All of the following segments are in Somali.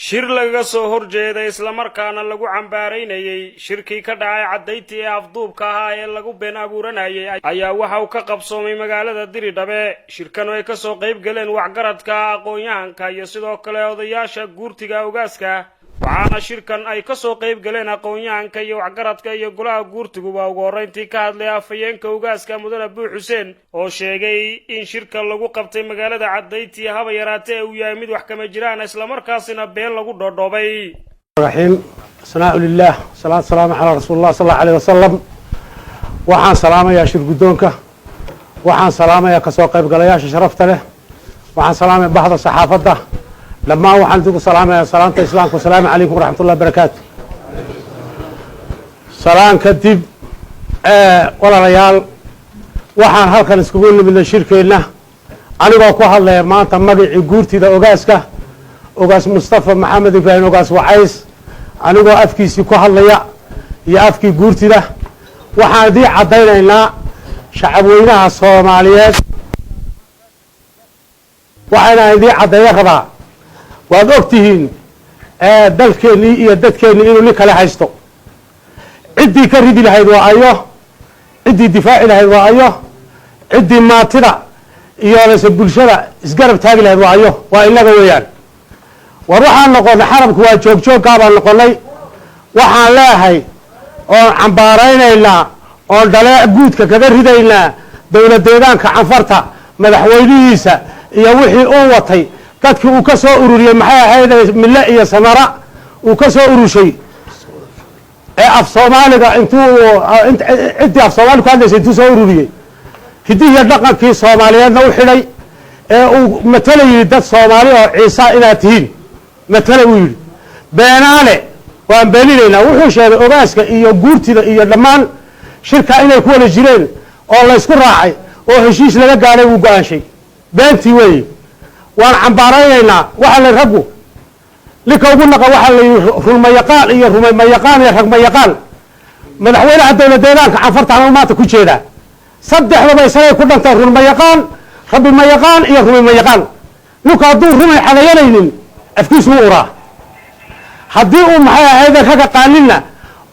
shir laga soo horjeeday isla markaana lagu cambaaraynayay shirkii ka dhacay cadayntii ee afduubka ahaa ee lagu been abuuranayay ayaa waxa uu ka qabsoomay magaalada Diridhabe. shirkan ay ka soo qayb galeen waxgaradka aqoon-yahanka iyo sidoo kale odayaasha guurtiga ogaaska. waxaana shirkan ay ka soo qayb galeen aqoon-yahanka iyo waxgaradka iyo golaha guurtiguba ugu horeyntii ka hadlay afhayeenka ogaaska Mudane Buux Xuseen oo sheegay in shirka lagu qabtay magaalada cadayntii haba yaraatee uu yahay mid wax kama jiraan isla markaasina been lagu dhoodhoobay. الرحيم السلام لله صلاة السلام على رسول الله صلى الله عليه وسلم. waxaan salaamayaa shir gudoonka, waxaan salaamayaa ka soo qayb galayaasha sharafta leh, waxaan salaamayaa baxda saxaafadda dhammaan waxaan ugu salaamayaa salaanta islaamka. assalaamu calaykum waraxmatullahi wabarakaatu. salaan kadib walaalayaal waxaan halkan iskugu nimidnay shirkeenna anigoo ku hadlaya maanta magacii guurtida ogaaska ogaas Mustafa Maxamed Ibrahim ogaas Wacays anigoo afkiisii ku hadlaya iyo afkii guurtida. waxaan idin cadaynaynaa shacabweynaha Soomaaliyeed waxaan idin cadeeyo rabaa waad ogtihiin dalkeennii iyo dadkeennii inuu nin kale haysto. ciddii ka ridi lahayd waa ayo, ciddii difaaci lahayd waa ayo, ciddii maatida iyo lase bulshada isgarab taagi lahayd waa ayo, waa inaga weeyaan. war waxaan noqonnay xarabku waa joogjooggaa baan noqonnay. waxaan leeyahay oon cambaaraynaynaa oon dhaleec guudka kaga ridaynaa dowlad deegaanka canfarta madaxweynihiisa iyo wixii uu watay dadkii uu ka soo ururiyey maxay ahayd mille iyo samara uu ka soo urushay ee af Soomaaliga intuu ciddii af Soomaali ku hadlaysay intuu soo ururiyey hidiyo dhaqankii Soomaaliyeedna u xidhay ee uu matalayay dad Soomaali oo Ciisa inaad tihiin matalay uu yidhi beenaale waan beeninaynaa. wuxuu sheegay ogaaska iyo guurtida iyo dhammaan shirka inay ku wada jireen oo la isku raacay oo heshiis laga gaaray uu go'aanshay beentii weeye. waan cambaaraynaynaa waxa la raggu ninka ugu naqa waxa la rumayaqaan iyo rumaymayaqaan iyo ragmayaqaan madaxweynaha dowlad deegaanka canfartaana maanta ku jeedaa saddexdaba isagay ku dhantay rumayaqaan rabimayaqaan iyo rumaymayaqaan. ninka hadduu rumay xadayanaynin afkiisu u uraa haddii uu maxay ahayd raga qaaninna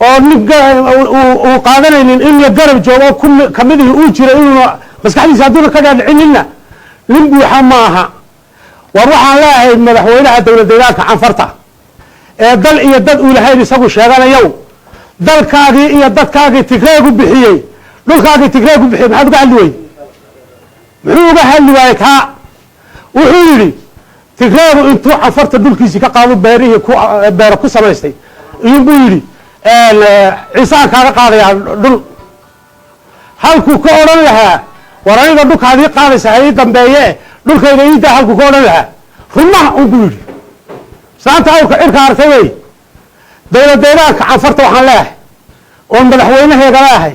oo ninka uu qaadanaynin in la garab joogo kamidii uu jiro inuu maskaxdiisa hadduuna ka dhaadhicinina nin buuxa ma aha. war waxaan leeyahay madaxweynaha dowlad deegaanka canfarta ee dal iyo dad uu lahayn isagu sheeganayow dalkaagii iyo dadkaagii tigreegu bixiyey dhulkaagii tigreegu bixiyey maxaad uga hadli weyey? muxuu uga hadli waayey kaa? wuxuu yidhi tigreegu intuu canfarta dhulkiisii ka qaado beerihii beero ku samaystay iyuunbuu yidhi ciisaan kaaga qaadayaa dhul. halkuu ka odhan lahaa war aniga dhulkaadii qaadaysa ha ii dambeeye dhulkayga iidaa halkuu ka odhan lahaa rumaha unbuu yidhi. saanta awrka cirka artay wey. dowlad deegaanka canfarta waxaan leeyahay oon madaxweynaheeda leeyahay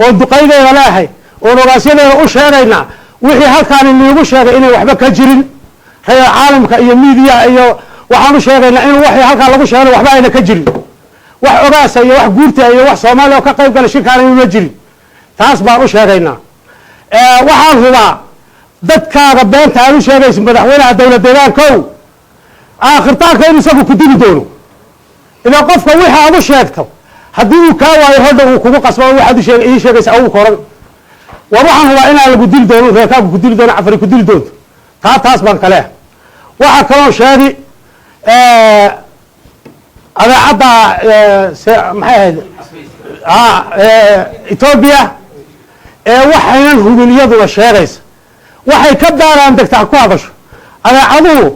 oon duqaydeeda leeyahay oon ogaasyadeeda u sheegaynaa wixii halkaani niigu sheegay inay waxba ka jirin reer caalamka iyo miidiya iyo waxaan u sheegaynaa in waxii halkaa lagu sheegay waxba ayna ka jirin. wax ogaasa iyo wax guurta iyo wax Soomaaliya oo ka qayb gala shirkaan inuu jirin taas baan u sheegaynaa. waxaan hubaa dadkaaga beenta aad u sheegaysa madaxweynaha dowlad deegaankow aakhirtaanka in isagu ku dili doono. ilaa qofka wixii aad u sheegto haddii uu kaa waayo hodha uu kugu qasbo waxaad ii sheegaysa agu koran war waxaan hubaa inaan lagu dili doono reerkaagu ku dili doono cafari ku dili doonto taas baan kale. waxaa kaloo sheegi adeecadda maxay ahayd Ethiopia waxaynan hubin iyaduna sheegaysa waxay ka daaraan degtaa ku hadasho adeecaduhu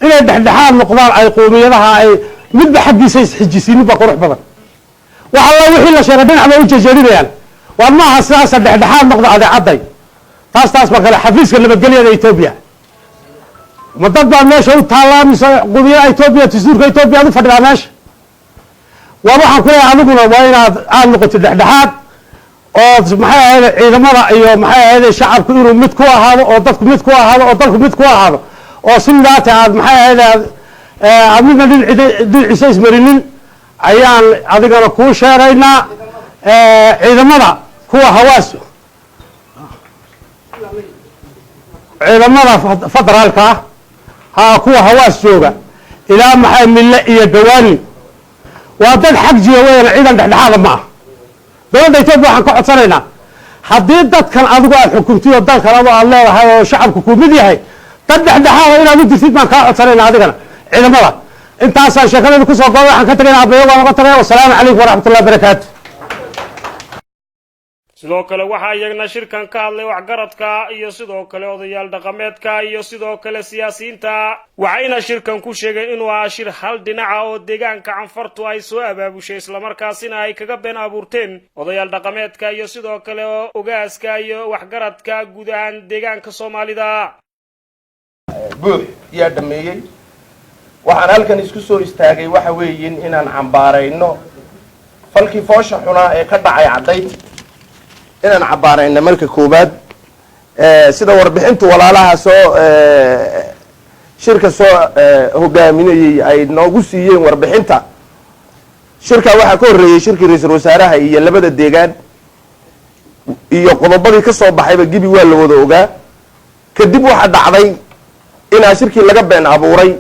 inay dhexdhexaad noqdaan ay qoomiyadaha ay midba xaggiisa isxijisiin ba qurux badan. waxa la wixii la sheegay dhinac bay u jejeedinayaan war maaha sidaas dhexdhexaad noqda adeecadday taas baa kale xafiiska nabadgelyada Ethiopia ma dad baa meesha u taallaa mise qudiyada Ethiopia dastuurka Ethiopia u fadhidaa meesha. waa waxaan ku leeyahay adiguna waa inaad noqotid dhexdhexaad oo maxay ahayd ciidamada iyo maxay ahayd shacabku inuu mid ku ahaado oo dadku mid ku ahaado oo dalku mid ku ahaado oo sidaata aad maxay ahayd midna dhinaciisa ismarinin ayaan adigana kuu sheegaynaa. ciidamada kuwa hawaas ciidamada federaalka kuwa hawaas jooga ilaa maxay mille iyo gawaani waa dad xag jira weeyaan ciidan dhexdhexaada ma ah dowladda Itoobiya waxaan ka codsanaynaa haddii dadkan adigu aad xukuntiyo dalkan adoo aad leedahay oo shacabku ku mid yahay dad dhexdhexaada inaad u dirtid baan kaa codsanaynaa adigana ciidamada intaasaan sheekadayda ku soo goobay waxaan ka tagaynaa abayo waan uga tagay wasalaamu calaykum waraxmatullahi wabarakaatu sidoo kale waxaa iyagna shirkan ka hadlay waxgaradka iyo sidoo kale odayaal dhaqameedka iyo sidoo kale siyaasiyiinta waxayna shirkan ku sheegeen inuu ahaa shir hal dhinaca oo deegaanka canfartu ay soo abaabushay islamarkaasina ay kaga been abuurteen odayaal dhaqameedka iyo sidoo kale ogaaska iyo waxgaradka guud ahaan deegaanka Soomaalida buux yaa dhameeyay waxaan halkan isku soo istaagay waxa weeyeen inaan cambaarayno falkii foosha xunaa ee ka dhacay Cadayd inaan cabaarayna marka koobaad sida warbixintu walaalaha soo shirka soo hogaaminayay ay noogu siiyeen warbixinta shirka waxa ka horeeyay shirkii ra'iisul wasaaraha iyo labada deegaan iyo qodobadii ka soo baxayba gibi waa la wada ogaa kadib waxa dhacday in shirkii laga been abuuray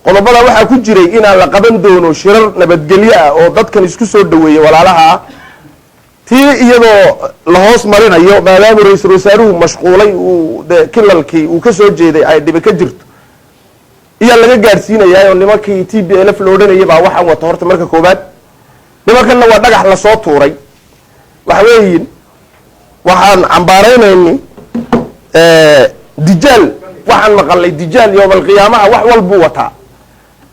qodobada waxa ku jiray in la qaban doono shirar nabadgelyo ah oo dadkan isku soo dhaweeyay walaalaha tii iyadoo la hoos marinayo maadaama ra'iisul wasaaruhu mashquulay uu kilalkii uu ka soo jeeday ay dhibi ka jirto iyo laga gaarsiinayaa oo nimankii TPLF loo dhanayay baa waxaan wato horta marka koobaad nimankanna waa dhagax la soo tuuray waxa weeyeen waxaan cambaaraynayni dijaal waxaan maqalay dijaal yawmal qiyaamaha wax walba wataa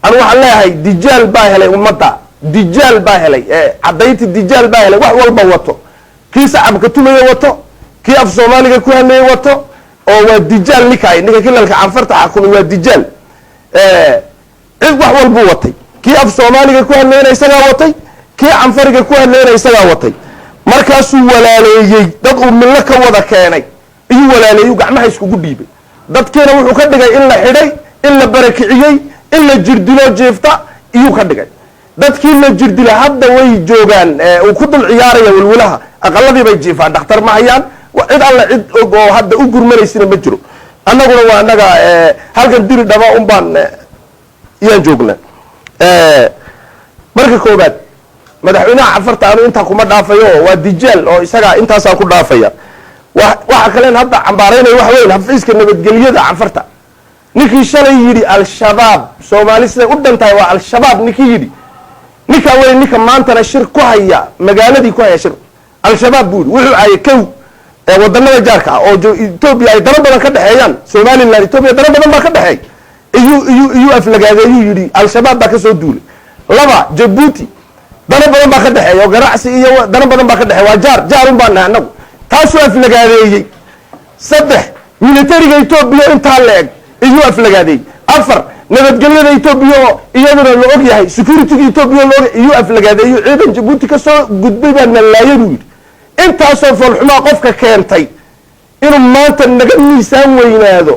anu waxaan leeyahay dijaal baa helay ummadda dijaal baa helay Cadayti dijaal baa helay wax walba wato kii shacabka tumaya wato kii af Soomaaliga ku hadlay wato oo waa dijaal nikay ninka kilalka canfarta xakumay waa dijaal cid wax walba watay kii af Soomaaliga ku hadlay isaga watay kii canfariga ku hadlay isaga watay markaasuu walaaleeyay dad uu milla ka wada keenay iyo walaaleeyu gacmaha isku dhiibay dadkeena wuxuu ka dhigay in la xidhay in la barakiciyay in la jirdilo jeefta iyo ka dhigay dadkii la jirdila hadda way joogaan uu ku dul ciyaaraya walwalaha aqaladii bay jiifaan dhakhtar ma hayaan cid alla cid oo hadda u gurmanaysina ma jiro annaguna waa annaga halkan diri dhaba un baan yaan joognaa marka koobaad madaxweynaha cafarta aanu intaa kuma dhaafayo waa dijaal oo isaga intaasaan ku dhaafaya waxa kale hadda cambaaraynay wax weyn xafiiska nabadgelyada cafarta ninkii shalay yidhi al-shabaab Soomaali sida u dhantahay waa al-shabaab ninkii yidhi ninka weyn ninka maantana shir ku haya magaaladii ku haya shir al-shabaab buu wuxuu ay kow wadannada jaarka oo Itoobiya ay dana badan ka dhaxeeyaan Soomaaliland Itoobiya dana badan baa ka dhaxeey iyo aflagaadeeyu yidhi al-shabaab baa ka soo duulay laba Djibouti dana badan baa ka dhaxeeyo ganacsi iyo dana badan baa ka dhaxeey waa jaar un baan anagu taasoo aflagaadeeyay saddex militariga Itoobiya inta leeg iyo aflagaadeey afar nabadgelyada Itoobiya iyaduna la og yahay security Itoobiya loo iyo aflagaadeeyo ciidan Djibouti ka soo gudbay baan laayadu intaasoo falxuma qofka keentay inuu maanta naga miisaan weynaado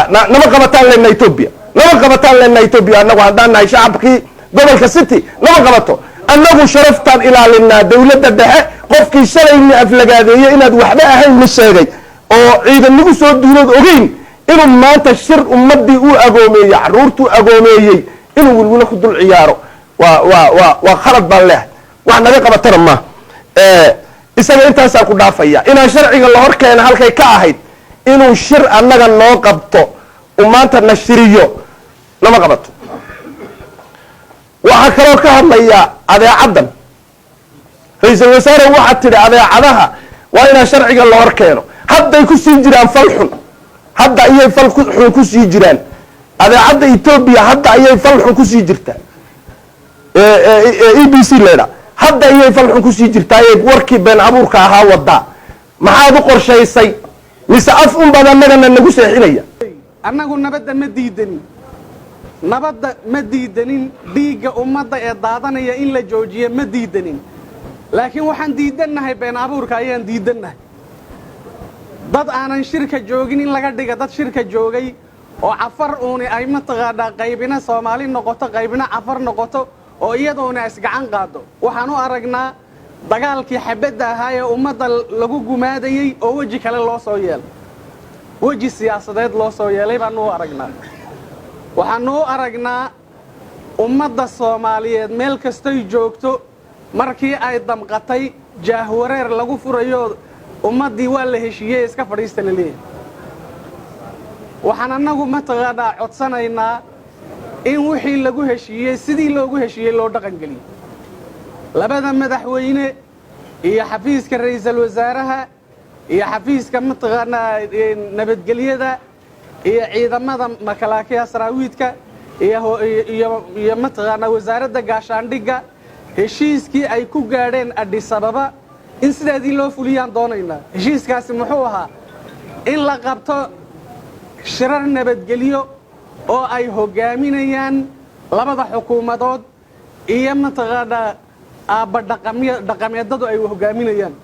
nama qabataan leenna Itoobiya nama qabataan leenna Itoobiya annagu haddaan nahay shacabkii gobolka City nama qabato annagu sharaftaan ilaalinaa dawladda dhexe qofkii shalayna aflagaadeeyay inaad waxba ahayn ma sheegay oo ciidan nagu soo duulad ogeyn inuu maanta shir ummadii uu agoomeeyay caruurtu agoomeeyay inuu walwala ku dul ciyaaro waa khalad baan leeyahay wax naga qabatana ma isaga intaasaan ku dhaafaya inaan sharciga la hor keeno halkay ka ahayd inuu shir annaga noo qabto uu maanta nashiriyo nama qabato waxaa kaloo ka hadlaya adeecaddan ra'iisul wasaare waxaad tidhi adeecadaha waa inaan sharciga la hor keeno hadday ku sii jiraan fal xun hadda ayay fal xun ku sii jiraan adeecadda Itoobiya hadda ayay fal xun ku sii jirtaa EBC leeda hadda ayay fal xun ku sii jirtaa ee warkii been abuurka ahaa wada maxaad u qorshaysay mise af un badan annagana nagu seexinaya annagu nabadda ma diidanin dhiigga ummadda ee daadanaya in la joojiyo ma diidanin laakiin waxaan diidannahay been abuurka ayaan diidannahay dad aanan shirka joogin in laga dhiga dad shirka joogay oo cafar uuni ay mataqaanaa qaybina Soomaali noqoto qaybina cafar noqoto oo iyadoona isgacan qaado waxaan u aragnaa dagaalkii xabadda ahaa ee ummadda lagu gumaadayay oo waji kale loo soo yeelay waji siyaasadeed loo soo yeelay baan u aragnaa waxaanu u aragnaa ummadda Soomaaliyeed meel kastay joogto markii ay damqatay jaahwareer lagu furayo ummadii waa la heshiiyay iska fadhiista la leeyahay waxaan anagu mataqaanaa codsanaynaa in wixii lagu heshiiyay sidii loogu heshiiyay loo dhaqan geliyo labada madaxweyne iyo xafiiska ra'iisul wasaaraha iyo xafiiska mataqaanaa nabadgelyada iyo ciidamada makalaakiya saraawiidka iyo mataqaanaa wasaaradda gaashaandhigga heshiiskii ay ku gaadheen Addis Ababa in sidaadii loo fuliyaan doonaynaa heshiiskaasi muxuu ahaa in la qabto shirar nabadgelyo oo ay hogaaminayaan labada xukuumadood iyo mataqaanaa aabba dhaqameedadu ay hogaaminayaan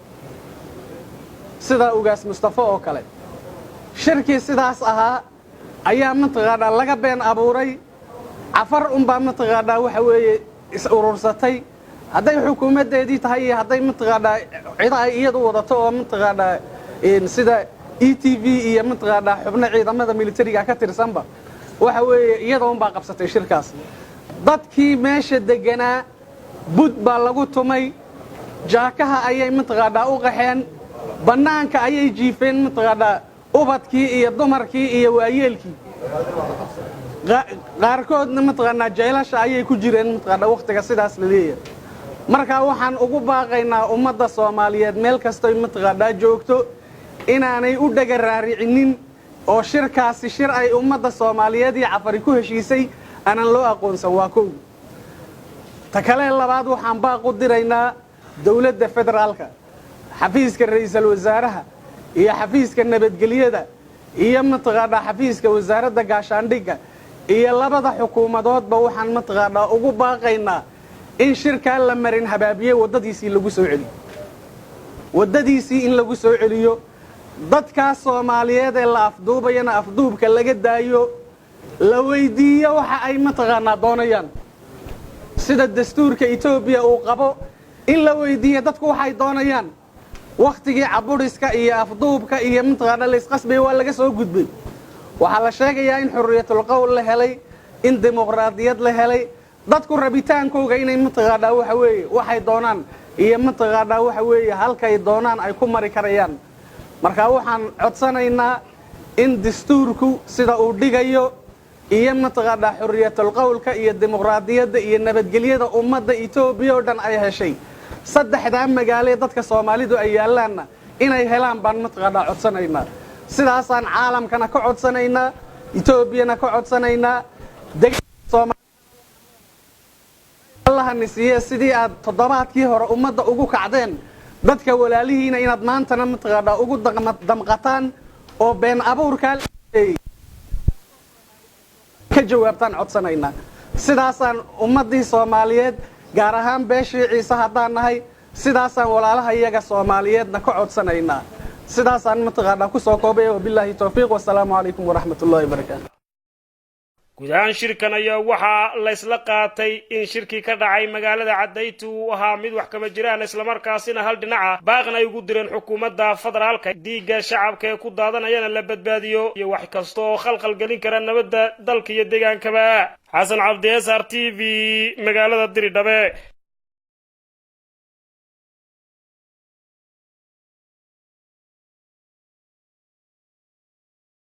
sida ugaas Mustafa oo kale shirkii sidaas ahaa ayaa mataqaanaa laga been abuuray afar baa mataqaanaa waxa weeye is urursatay hadday xukuumadeedii tahay iyo hadday mataqaanaa cid ay iyadu wadato oo mataqaanaa sida ETV iyo mataqaanaa xubno ciidamada militariga ka tirsanba waxa weeye iyada baa qabsatay shirkaas dadkii meesha deganaa bud baa lagu tumay jaakaha ayay mataqaanaa u qaxeen banaanka ayay jiifeen mataqaanaa ubadkii iyo dumarkii iyo waayeelkii qaarkoodna mataqaanaa jeylasha ayay ku jireen mataqaanaa waqtiga sidaas la leeyahay marka waxaan ugu baaqaynaa ummadda Soomaaliyeed meel kasta ay mataqaanaa joogto inaanay u dhaga raaricinin oo shirkaasi shir ay ummadda Soomaaliyeed iyo Cafari ku heshiisay aanan loo aqoonsan waa koow ta kale labaad waxaan baaq u diraynaa dawladda federaalka xafiiska ra'iisul wasaaraha iyo xafiiska nabadgelyada iyo mataqaanaa xafiiska wasaaradda gaashaandhigga iyo labada xukuumadoodba waxaan mataqaanaa ugu baaqaynaa in shirka la marin habaabiyay wadadiisii lagu soo celiyo wadadiisii in lagu soo celiyo dadka Soomaaliyeed ee la afduubayana afduubka laga daayo la weydiiyo waxa ay mataqaanaa doonayaan sida dastuurka Itoobiya uu qabo in la weydiiyo dadku waxay doonayaan waqtigii caburiska iyo afduubka iyo mataqaanaa la isqasbay waa laga soo gudbay waxa la sheegayaa in xurriyatul qowl la helay in dimuqraadiyad la helay dadku rabitaankooga inay mataqaanaa waxa weeye waxay doonaan iyo mataqaanaa waxa weeye halkay doonaan ay ku mari karayaan marka waxaan codsanaynaa in dastuurku sida uu dhigayo iyo mataqaanaa xurriyatul qowlka iyo dimuqraadiyadda iyo nabadgelyada ummadda Itoobiya oo dhan ay heshay saddexda magaalo dadka Soomaalidu ay yaalaan inay helaan baan mataqaanaa codsanaynaa sidaasaan caalamkana ka codsanaynaa Itoobiyana ka codsanaynaa Allah nisiye sidii aad toddobaadkii hore ummadda ugu kacdeen dadka walaalihiina inaad maantana mataqaanaa ugu damqataan oo been abuurka ka jawaabtaan codsanaynaa sidaasaan ummadii Soomaaliyeed gaar ahaan beeshii Ciise haddaan nahay sidaasaan walaalaha iyaga Soomaaliyeedna ka codsanaynaa sidaasaan mataqaanaa ku soo koobay wabillahi tawfiiq wassalaamu calaykum waraxmatullaahi wabarakaatuh gudahaan shirkan ayaa waxaa la isla qaatay in shirkii ka dhacay magaalada Cadayti uu ahaa mid wax kama jiraan isla markaasina hal dhinaca baaqna ay ugu direen xukuumadda federaalka diiga shacabka ee ku daadanayana la badbaadiyo iyo wax kasta oo khalkhal gelin kara nabadda dalka iyo deegaankaba xasan cabdi SR TV magaalada Diridhabe